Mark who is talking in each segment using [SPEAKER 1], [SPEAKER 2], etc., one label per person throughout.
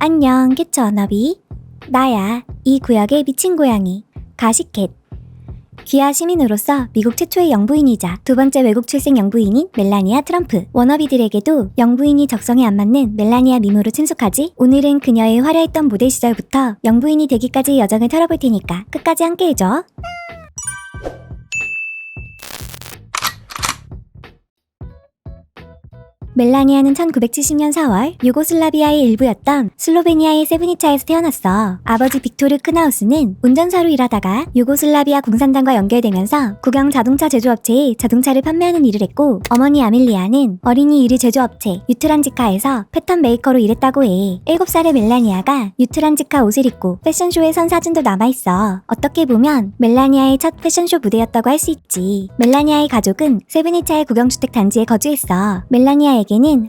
[SPEAKER 1] 안녕, 개처 너비. 나야, 이 구역의 미친 고양이, 가시캣. 귀하 시민으로서 미국 최초의 영부인이자 두 번째 외국 출생 영부인인 멜라니아 트럼프. 워너비들에게도 영부인이 적성에 안 맞는 멜라니아 미모로 친숙하지? 오늘은 그녀의 화려했던 모델 시절부터 영부인이 되기까지의 여정을 털어볼 테니까 끝까지 함께해줘. 멜라니아는 1970년 4월 유고슬라비아의 일부였던 슬로베니아의 세브니차에서 태어났어. 아버지 빅토르 크나우스는 운전사로 일하다가 유고슬라비아 공산당과 연결되면서 국영 자동차 제조업체에 자동차를 판매하는 일을 했고, 어머니 아밀리아는 어린이 의류 제조업체 유트란지카에서 패턴 메이커로 일했다고 해. 7살의 멜라니아가 유트란지카 옷을 입고 패션쇼에 선 사진도 남아있어. 어떻게 보면 멜라니아의 첫 패션쇼 무대였다고 할 수 있지. 멜라니아의 가족은 세브니차의 국영주택 단지에 거주했어. 멜라니아에게는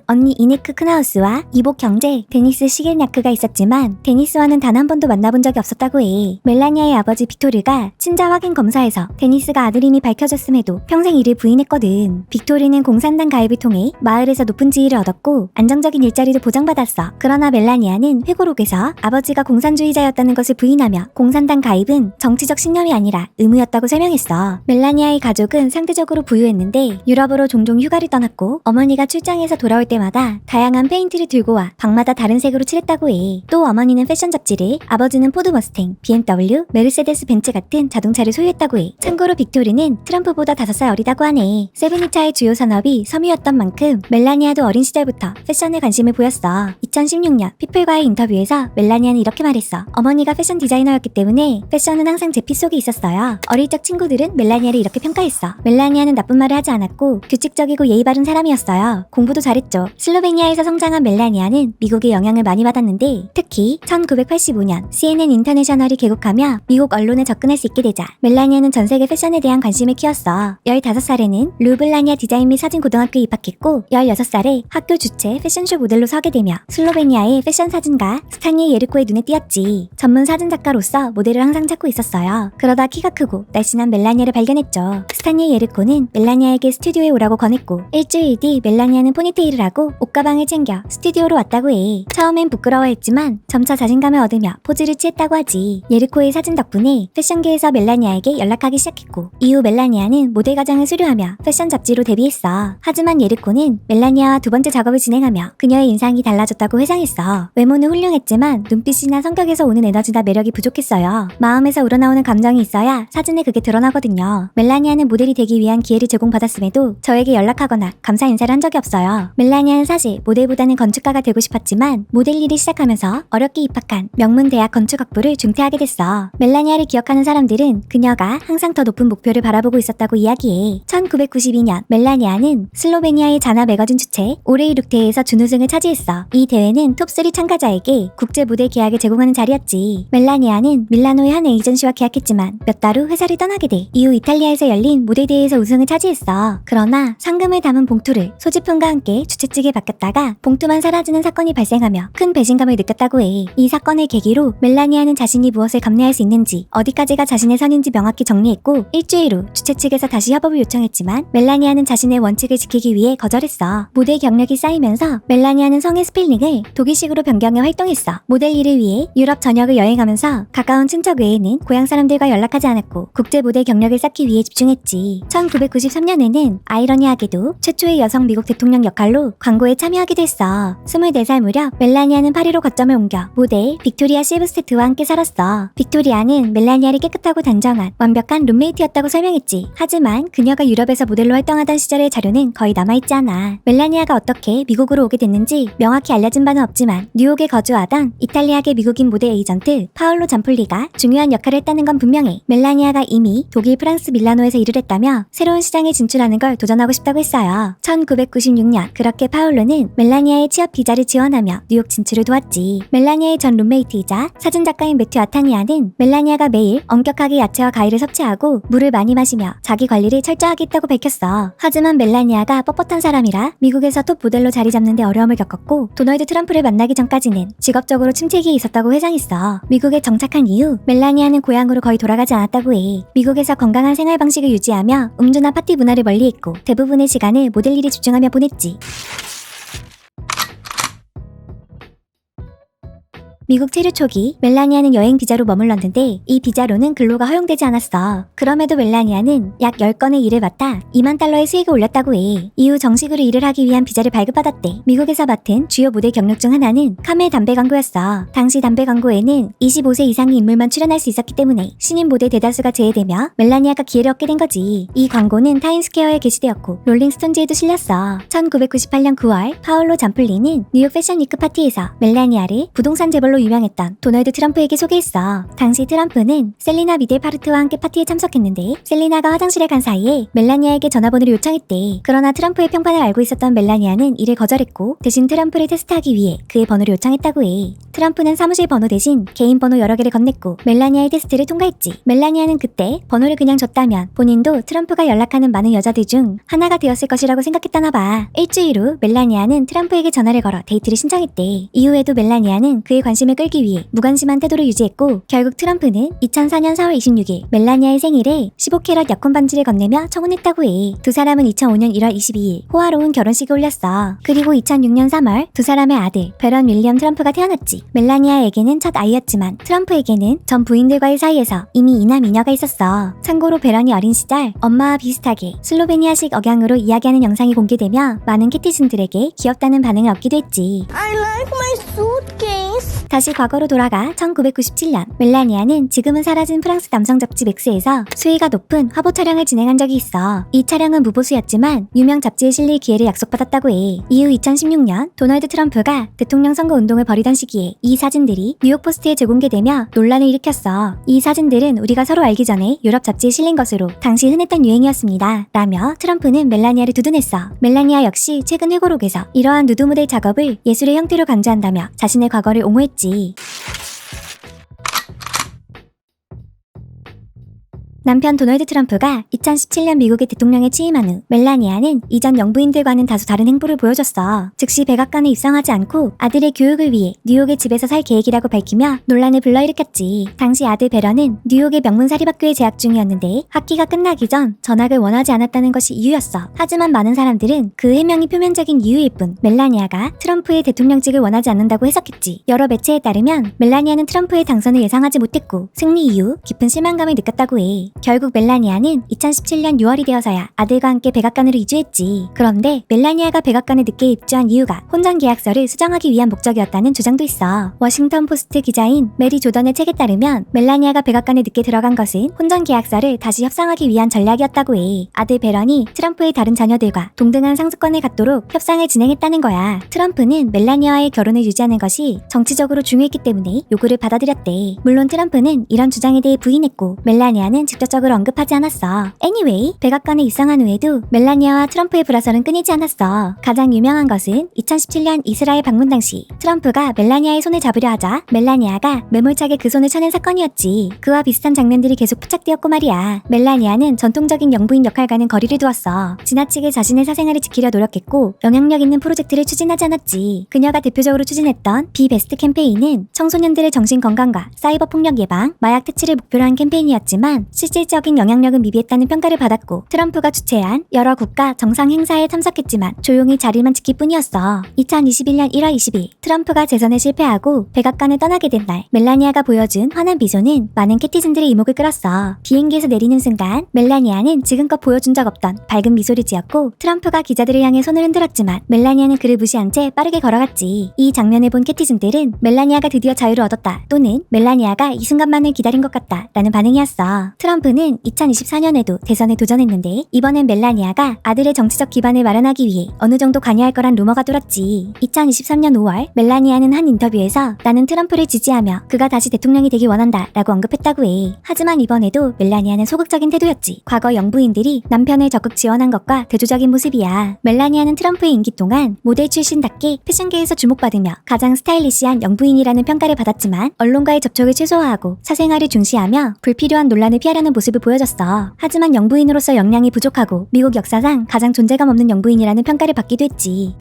[SPEAKER 1] 언니 이네크 크나우스와 이복 형제 데니스 시겔냐크가 있었지만 데니스와는 단 한 번도 만나본 적이 없었다고 해. 멜라니아의 아버지 빅토르가 친자 확인 검사에서 데니스가 아들임이 밝혀졌음에도 평생 이를 부인했거든. 빅토르는 공산당 가입을 통해 마을에서 높은 지위를 얻었고 안정적인 일자리도 보장받았어. 그러나 멜라니아는 회고록에서 아버지가 공산주의자였다는 것을 부인하며 공산당 가입은 정치적 신념이 아니라 의무였다고 설명했어. 멜라니아의 가족은 상대적으로 부유했는데 유럽으로 종종 휴가를 떠났고 어머니가 출장에서 돌아올 때마다 다양한 페인트를 들고 와 방마다 다른 색으로 칠했다고 해. 또 어머니는 패션 잡지를, 아버지는 포드 머스탱, BMW, 메르세데스 벤츠 같은 자동차를 소유했다고 해. 참고로 빅토르는 트럼프보다 5살 어리다고 하네. 세브니차의 주요 산업이 섬유였던 만큼 멜라니아도 어린 시절부터 패션에 관심을 보였어. 2016년 피플과의 인터뷰에서 멜라니아는 이렇게 말했어. 어머니가 패션 디자이너였기 때문에 패션은 항상 제 피 속에 있었어요. 어릴 적 친구들은 멜라니아를 이렇게 평가했어. 멜라니아는 나쁜 말을 하지 않았고 규칙적이고 예의 바른 사람이었어요. 공부도 잘했죠. 슬로베니아에서 성장한 멜라니아는 미국의 영향을 많이 받았는데 특히 1985년 CNN 인터내셔널이 개국하며 미국 언론에 접근할 수 있게 되자 멜라니아는 전 세계 패션에 대한 관심을 키웠어. 15살에는 루블라니아 디자인 및 사진 고등학교에 입학했고 16살에 학교 주최 패션쇼 모델로 서게 되며 슬로베니아의 패션 사진가 스타니에 예르코의 눈에 띄었지. 전문 사진 작가로서 모델을 항상 찾고 있었어요. 그러다 키가 크고 날씬한 멜라니아를 발견했죠. 스타니에 예르코는 멜라니아에게 스튜디오에 오라고 권했고 일주일 뒤 멜라니아는 포니테일을 하고 옷가방을 챙겨 스튜디오로 왔다고 해. 처음엔 부끄러워했지만 점차 자신감을 얻으며 포즈를 취했다고 하지. 예르코의 사진 덕분에 패션계에서 멜라니아에게 연락하기 시작했고 이후 멜라니아는 모델 과정을 수료하며 패션 잡지로 데뷔했어. 하지만 예르코는 멜라니아와 두 번째 작업을 진행하며 그녀의 인상이 달라졌다고 회상했어. 외모는 훌륭했지만 눈빛이나 성격에서 오는 에너지나 매력이 부족했어요. 마음에서 우러나오는 감정이 있어야 사진에 그게 드러나거든요. 멜라니아는 모델이 되기 위한 기회를 제공받았음에도 저에게 연락하거나 감사 인사를 한 적이 없어요. 멜라니아는 사실 모델보다는 건축가가 되고 싶었지만 모델 일을 시작하면서 어렵게 입학한 명문 대학 건축학부를 중퇴하게 됐어. 멜라니아를 기억하는 사람들은 그녀가 항상 더 높은 목표를 바라보고 있었다고 이야기해. 1992년 멜라니아는 슬로베니아의 자나 매거진 주최 오레이 룩대회에서 준우승을 차지했어. 이 대회는 톱3 참가자에게 국제 모델 계약을 제공하는 자리였지. 멜라니아는 밀라노의 한 에이전시와 계약했지만 몇 달 후 회사를 떠나게 돼. 이후 이탈리아에서 열린 모델 대회에서 우승을 차지했어. 그러나 상금을 담은 봉투를 소지품과 함께 주최 측에 맡겼다가 봉투만 사라지는 사건이 발생하며 큰 배신감을 느꼈다고 해. 이 사건을 계기로 멜라니아는 자신이 무엇을 감내할 수 있는지 어디까지가 자신의 선인지 명확히 정리했고 일주일 후 주최 측에서 다시 협업을 요청했지만 멜라니아는 자신의 원칙을 지키기 위해 거절했어. 모델 경력이 쌓이면서 멜라니아는 성의 스펠링을 독일식으로 변경해 활동했어. 모델 일을 위해 유럽 전역을 여행하면서 가까운 친척 외에는 고향 사람들과 연락하지 않았고 국제 모델 경력을 쌓기 위해 집중했지. 1993년에는 아이러니하게도 최초의 여성 미국 대통령 역할로 광고에 참여하기도 했어. 24살 무렵 멜라니아는 파리로 거점을 옮겨 모델 빅토리아 실브스테트와 함께 살았어. 빅토리아는 멜라니아를 깨끗하고 단정한 완벽한 룸메이트였다고 설명했지. 하지만 그녀가 유럽에서 모델로 활동하던 시절의 자료는 거의 남아있지 않아. 멜라니아가 어떻게 미국으로 오게 됐는지 명확히 알려진 바는 없지만 뉴욕에 거주하던 이탈리아계 미국인 모델 에이전트 파울로 잠폴리가 중요한 역할을 했다는 건 분명해. 멜라니아가 이미 독일, 프랑스, 밀라노에서 일을 했다며 새로운 시장에 진출하는 걸 도전하고 싶다고 했어요. 1996년 그렇게 파울로는 멜라니아의 취업 비자를 지원하며 뉴욕 진출을 도왔지. 멜라니아의 전 룸메이트이자 사진작가인 매튜 아타니아는 멜라니아가 매일 엄격하게 야채와 과일을 섭취하고 물을 많이 마시며 자기 관리를 철저하게 했다고 밝혔어. 하지만 멜라니아가 뻣뻣한 사람이라 미국에서 톱 모델로 자리 잡는 데 어려움을 겪었고 도널드 트럼프를 만나기 전까지는 직업적으로 침체기에 있었다고 회상했어. 미국에 정착한 이후 멜라니아는 고향으로 거의 돌아가지 않았다고 해. 미국에서 건강한 생활 방식을 유지하며 음주나 파티 문화를 멀리했고 대부분의 시간을 모델 일에 집중하며 보냈지. 미국 체류 초기 멜라니아는 여행 비자로 머물렀는데 이 비자로는 근로가 허용되지 않았어. 그럼에도 멜라니아는 약 10건의 일을 맡아 2만 달러의 수익을 올렸다고 해. 이후 정식으로 일을 하기 위한 비자를 발급받았대. 미국에서 맡은 주요 모델 경력 중 하나는 카멜 담배 광고였어. 당시 담배 광고에는 25세 이상의 인물만 출연할 수 있었기 때문에 신인 모델 대다수가 제외되며 멜라니아가 기회를 얻게 된 거지. 이 광고는 타임스퀘어에 게시되었고 롤링스톤즈에도 실렸어. 1998년 9월 파울로 잠플린은 뉴욕 패션 위크 파티에서 멜라니아를 부동산 재벌로 유명했던 도널드 트럼프에게 소개했어. 당시 트럼프는 셀리나 미델파르트와 함께 파티에 참석했는데 셀리나가 화장실에 간 사이에 멜라니아에게 전화번호를 요청했대. 그러나 트럼프의 평판을 알고 있었던 멜라니아는 이를 거절했고 대신 트럼프를 테스트하기 위해 그의 번호를 요청했다고 해. 트럼프는 사무실 번호 대신 개인 번호 여러 개를 건넸고 멜라니아의 테스트를 통과했지. 멜라니아는 그때 번호를 그냥 줬다면 본인도 트럼프가 연락하는 많은 여자들 중 하나가 되었을 것이라고 생각했다나 봐. 일주일 후 멜라니아는 트럼프에게 전화를 걸어 데이트를 신청했대. 이후에도 멜라니아는 그의 관심을 끌기 위해 무관심한 태도를 유지했고 결국 트럼프는 2004년 4월 26일 멜라니아의 생일에 15캐럿 약혼 반지를 건네며 청혼했다고 해. 두 사람은 2005년 1월 22일 호화로운 결혼식을 올렸어. 그리고 2006년 3월 두 사람의 아들 베런 윌리엄 트럼프가 태어났지. 멜라니아에게는 첫 아이였지만 트럼프에게는 전 부인들과의 사이에서 이미 이남 이녀가 있었어. 참고로 베런이 어린 시절 엄마와 비슷하게 슬로베니아식 억양으로 이야기하는 영상이 공개되며 많은 키티즌들에게 귀엽다는 반응을 얻기도 했지.
[SPEAKER 2] I like my suitcase.
[SPEAKER 1] 다시 과거로 돌아가 1997년 멜라니아는 지금은 사라진 프랑스 남성 잡지 맥스에서 수위가 높은 화보 촬영을 진행한 적이 있어. 이 촬영은 무보수였지만 유명 잡지에 실릴 기회를 약속받았다고 해. 이후 2016년 도널드 트럼프가 대통령 선거 운동을 벌이던 시기에 이 사진들이 뉴욕포스트에 재공개되며 논란을 일으켰어. 이 사진들은 우리가 서로 알기 전에 유럽 잡지에 실린 것으로 당시 흔했던 유행이었습니다. 라며 트럼프는 멜라니아를 두둔했어. 멜라니아 역시 최근 회고록에서 이러한 누드 모델 작업을 예술의 형태로 강조한다며 자신의 과거를 옹호했지. 남편 도널드 트럼프가 2017년 미국의 대통령에 취임한 후 멜라니아는 이전 영부인들과는 다소 다른 행보를 보여줬어. 즉시 백악관에 입성하지 않고 아들의 교육을 위해 뉴욕의 집에서 살 계획이라고 밝히며 논란을 불러일으켰지. 당시 아들 베런은 뉴욕의 명문 사립학교에 재학 중이었는데 학기가 끝나기 전 전학을 원하지 않았다는 것이 이유였어. 하지만 많은 사람들은 그 해명이 표면적인 이유일 뿐 멜라니아가 트럼프의 대통령직을 원하지 않는다고 해석했지. 여러 매체에 따르면 멜라니아는 트럼프의 당선을 예상하지 못했고 승리 이후 깊은 실망감을 느꼈다고 해. 결국 멜라니아는 2017년 6월이 되어서야 아들과 함께 백악관으로 이주했지. 그런데 멜라니아가 백악관에 늦게 입주한 이유가 혼전 계약서를 수정하기 위한 목적이었다는 주장도 있어. 워싱턴 포스트 기자인 메리 조던의 책에 따르면 멜라니아가 백악관에 늦게 들어간 것은 혼전 계약서를 다시 협상하기 위한 전략이었다고 해. 아들 베런이 트럼프의 다른 자녀들과 동등한 상속권을 갖도록 협상을 진행했다는 거야. 트럼프는 멜라니아와의 결혼을 유지하는 것이 정치적으로 중요했기 때문에 요구를 받아들였대. 물론 트럼프는 이런 주장에 대해 부인했고 멜라니아는 직접적으로 언급하지 않았어. Anyway, 백악관에 입성한 후에도 멜라니아와 트럼프의 불화설은 끊이지 않았어. 가장 유명한 것은 2017년 이스라엘 방문 당시 트럼프가 멜라니아의 손을 잡으려 하자 멜라니아가 매몰차게 그 손을 쳐낸 사건이었지. 그와 비슷한 장면들이 계속 포착되었고 말이야. 멜라니아는 전통적인 영부인 역할과는 거리를 두었어. 지나치게 자신의 사생활을 지키려 노력했고 영향력 있는 프로젝트를 추진하지 않았지. 그녀가 대표적으로 추진했던 비베스트 캠페인은 청소년들의 정신건강과 사이버 폭력 예방, 마약 퇴치를 목표로 한 캠페인이었지만 실질적인 영향력은 미비했다는 평가를 받았고 트럼프가 주최한 여러 국가 정상 행사에 참석했지만 조용히 자리만 지킬 뿐이었어. 2021년 1월 20일 트럼프가 재선에 실패하고 백악관을 떠나게 된 날 멜라니아가 보여준 환한 미소는 많은 키티즌들의 이목을 끌었어. 비행기에서 내리는 순간 멜라니아는 지금껏 보여준 적 없던 밝은 미소를 지었고 트럼프가 기자들을 향해 손을 흔들었지만 멜라니아는 그를 무시한 채 빠르게 걸어갔지. 이 장면을 본 키티즌들은 멜라니아가 드디어 자유를 얻었다 또는 멜라니아가 이 순간만을 기다린 것 같다 라는 반응이었어. 트럼프는 2024년에도 대선에 도전했는데 이번엔 멜라니아가 아들의 정치적 기반을 마련하기 위해 어느 정도 관여할 거란 루머가 돌았지. 2023년 5월 멜라니아는 한 인터뷰에서 나는 트럼프를 지지하며 그가 다시 대통령이 되길 원한다 라고 언급했다고 해. 하지만 이번에도 멜라니아는 소극적인 태도였지. 과거 영부인들이 남편을 적극 지원한 것과 대조적인 모습이야. 멜라니아는 트럼프의 임기 동안 모델 출신답게 패션계에서 주목받으며 가장 스타일리시한 영부인이라는 평가를 받았지만 언론과의 접촉을 최소화하고 사생활을 중시하며 불필요한 논란을 피하려는 모습을 보여줬어. 하지만 영부인으로서 역량이 부족하고 미국 역사상 가장 존재감 없는 영부인이라는 평가를 받기도 했지.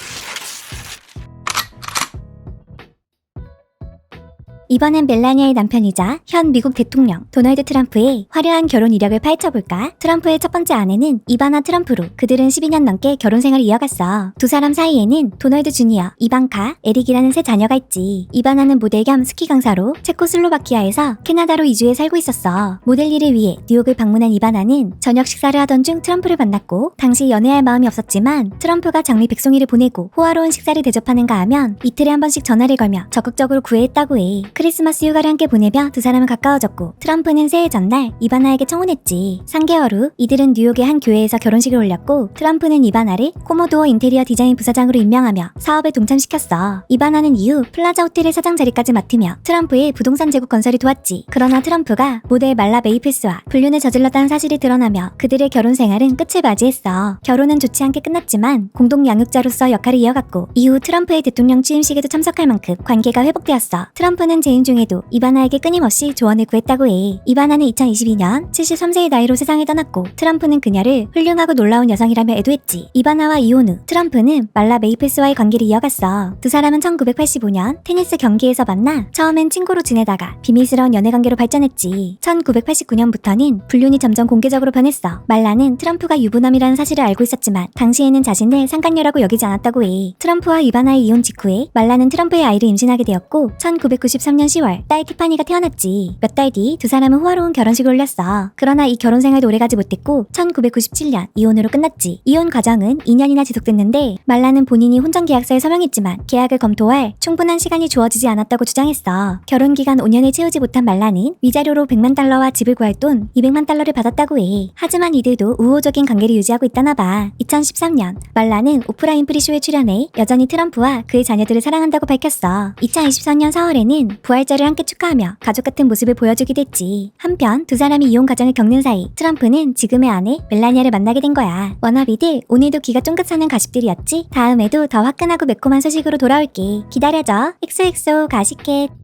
[SPEAKER 1] 이번엔 멜라니아의 남편이자 현 미국 대통령 도널드 트럼프의 화려한 결혼 이력을 파헤쳐볼까? 트럼프의 첫 번째 아내는 이바나 트럼프로 그들은 12년 넘게 결혼 생활을 이어갔어. 두 사람 사이에는 도널드 주니어, 이방카, 에릭이라는 세 자녀가 있지. 이바나는 모델 겸 스키 강사로 체코슬로바키아에서 캐나다로 이주해 살고 있었어. 모델 일을 위해 뉴욕을 방문한 이바나는 저녁 식사를 하던 중 트럼프를 만났고 당시 연애할 마음이 없었지만 트럼프가 장미 백송이를 보내고 호화로운 식사를 대접하는가 하면 이틀에 한 번씩 전화를 걸며 적극적으로 구애했다고 해. 크리스마스 휴가를 함께 보내며 두 사람은 가까워졌고 트럼프는 새해 전날 이바나에게 청혼했지. 3개월 후 이들은 뉴욕의 한 교회에서 결혼식을 올렸고 트럼프는 이바나를 코모도어 인테리어 디자인 부사장으로 임명하며 사업에 동참시켰어. 이바나는 이후 플라자 호텔의 사장 자리까지 맡으며 트럼프의 부동산 제국 건설을 도왔지. 그러나 트럼프가 모델 말라 메이필스와 불륜을 저질렀다는 사실이 드러나며 그들의 결혼 생활은 끝을 맞이했어. 결혼은 좋지 않게 끝났지만 공동 양육자로서 역할을 이어갔고 이후 트럼프의 대통령 취임식에도 참석할 만큼 관계가 회복되었어. 트럼프는 재임 중에도 이바나에게 끊임없이 조언을 구했다고 해. 이바나는 2022년 73세의 나이로 세상을 떠났고 트럼프는 그녀를 훌륭하고 놀라운 여성이라며 애도했지. 이바나와 이혼 후 트럼프는 말라 메이필스와의 관계를 이어갔어. 두 사람은 1985년 테니스 경기에서 만나 처음엔 친구로 지내다가 비밀스러운 연애관계로 발전했지. 1989년부터는 불륜이 점점 공개적으로 변했어. 말라는 트럼프가 유부남이라는 사실을 알고 있었지만 당시에는 자신을 상간녀라고 여기지 않았다고 해. 트럼프와 이바나의 이혼 직후에 말라는 트럼프의 아이를 임신하게 되었고 1993년 10월 딸 티파니가 태어났지. 몇 달 뒤 두 사람은 호화로운 결혼식을 올렸어. 그러나 이 결혼 생활도 오래가지 못했고 1997년 이혼으로 끝났지. 이혼 과정은 2년이나 지속됐는데 말라는 본인이 혼전 계약서에 서명했지만 계약을 검토할 충분한 시간이 주어지지 않았다고 주장했어. 결혼 기간 5년을 채우지 못한 말라는 위자료로 100만 달러와 집을 구할 돈 200만 달러를 받았다고 해. 하지만 이들도 우호적인 관계를 유지하고 있다나 봐. 2013년 말라는 오프라 윈프리 쇼에 출연해 여전히 트럼프와 그의 자녀들을 사랑한다고 밝혔어. 2024년 4월에는 부활절을 함께 축하하며 가족 같은 모습을 보여주기도 했지. 한편 두 사람이 이혼 과정을 겪는 사이 트럼프는 지금의 아내 멜라니아를 만나게 된 거야. 워너비들 오늘도 기가 쫑긋 사는 가십들이었지? 다음에도 더 화끈하고 매콤한 소식으로 돌아올게. 기다려줘. 엑소엑소 가시켓.